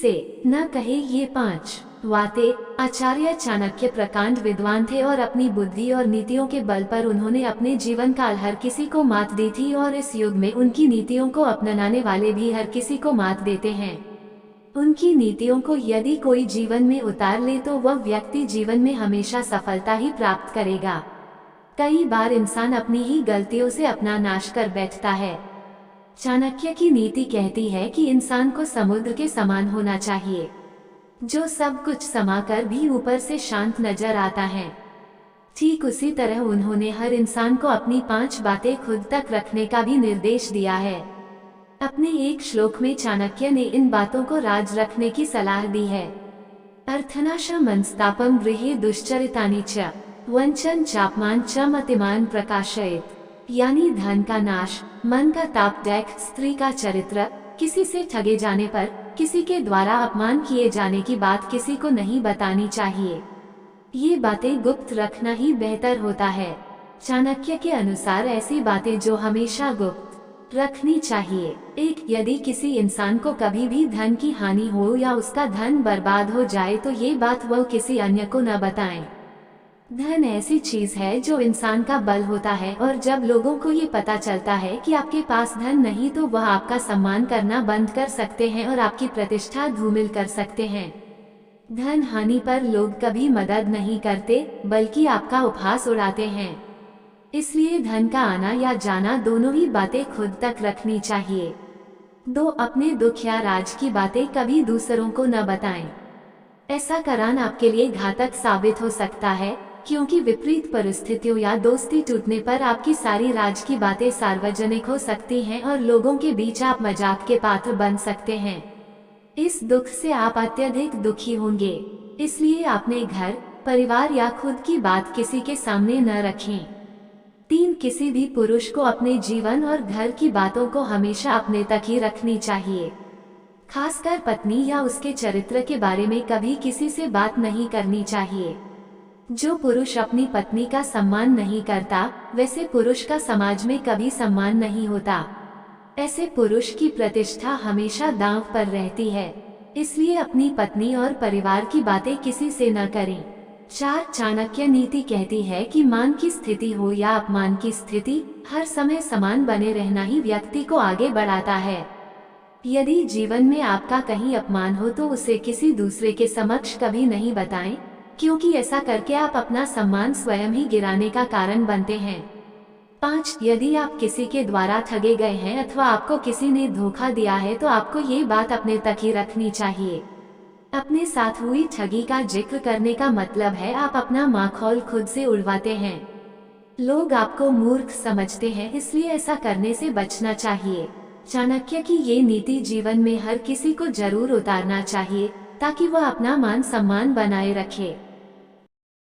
से न कहे ये 5 बातें। आचार्य चाणक्य प्रकांड विद्वान थे और अपनी बुद्धि और नीतियों के बल पर उन्होंने अपने जीवन काल हर किसी को मात दी थी, और इस युग में उनकी नीतियों को अपनाने वाले भी हर किसी को मात देते हैं। उनकी नीतियों को यदि कोई जीवन में उतार ले तो वह व्यक्ति जीवन में हमेशा सफलता ही प्राप्त करेगा। कई बार इंसान अपनी ही गलतियों से अपना नाश कर बैठता है। चाणक्य की नीति कहती है कि इंसान को समुद्र के समान होना चाहिए, जो सब कुछ समाकर भी ऊपर से शांत नजर आता है। ठीक उसी तरह उन्होंने हर इंसान को अपनी 5 बातें खुद तक रखने का भी निर्देश दिया है। अपने एक श्लोक में चाणक्य ने इन बातों को राज रखने की सलाह दी है। अर्थनाश मनस्तापम गृहे दुश्चरितानि च वंचन चापमान च मतिमान प्रकाशयेत, यानी धन का नाश, मन का ताप, दैख, स्त्री का चरित्र, किसी से ठगे जाने पर, किसी के द्वारा अपमान किए जाने की बात किसी को नहीं बतानी चाहिए। ये बातें गुप्त रखना ही बेहतर होता है। चाणक्य के अनुसार ऐसी बातें जो हमेशा गुप्त रखनी चाहिए। 1. यदि किसी इंसान को कभी भी धन की हानि हो या उसका धन बर्बाद हो जाए तो ये बात वह किसी अन्य को न बताएं। धन ऐसी चीज है जो इंसान का बल होता है, और जब लोगों को ये पता चलता है कि आपके पास धन नहीं तो वह आपका सम्मान करना बंद कर सकते हैं और आपकी प्रतिष्ठा धूमिल कर सकते हैं। धन हानि पर लोग कभी मदद नहीं करते बल्कि आपका उपहास उड़ाते हैं। इसलिए धन का आना या जाना दोनों ही बातें खुद तक रखनी चाहिए। 2. अपने दुख या राज की बातें कभी दूसरों को न बताएं। ऐसा करना आपके लिए घातक साबित हो सकता है, क्योंकि विपरीत परिस्थितियों या दोस्ती टूटने पर आपकी सारी राज की बातें सार्वजनिक हो सकती हैं और लोगों के बीच आप मजाक के पात्र बन सकते हैं। इस दुख से आप अत्यधिक दुखी होंगे। इसलिए अपने घर, परिवार या खुद की बात किसी के सामने न रखें। 3. किसी भी पुरुष को अपने जीवन और घर की बातों को हमेशा अपने तक ही रखनी चाहिए। खासकर पत्नी या उसके चरित्र के बारे में कभी किसी से बात नहीं करनी चाहिए। जो पुरुष अपनी पत्नी का सम्मान नहीं करता, वैसे पुरुष का समाज में कभी सम्मान नहीं होता। ऐसे पुरुष की प्रतिष्ठा हमेशा दांव पर रहती है। इसलिए अपनी पत्नी और परिवार की बातें किसी से न करें। 4. चाणक्य नीति कहती है कि मान की स्थिति हो या अपमान की स्थिति, हर समय समान बने रहना ही व्यक्ति को आगे बढ़ाता है। यदि जीवन में आपका कहीं अपमान हो तो उसे किसी दूसरे के समक्ष कभी नहीं बताएं, क्योंकि ऐसा करके आप अपना सम्मान स्वयं ही गिराने का कारण बनते हैं। 5. यदि आप किसी के द्वारा ठगे गए हैं अथवा आपको किसी ने धोखा दिया है तो आपको ये बात अपने तक ही रखनी चाहिए। अपने साथ हुई ठगी का जिक्र करने का मतलब है आप अपना माखौल खुद से उड़वाते हैं। लोग आपको मूर्ख समझते हैं, इसलिए ऐसा करने से बचना चाहिए। चाणक्य की ये नीति जीवन में हर किसी को जरूर उतारना चाहिए ताकि वह अपना मान सम्मान बनाए रखे।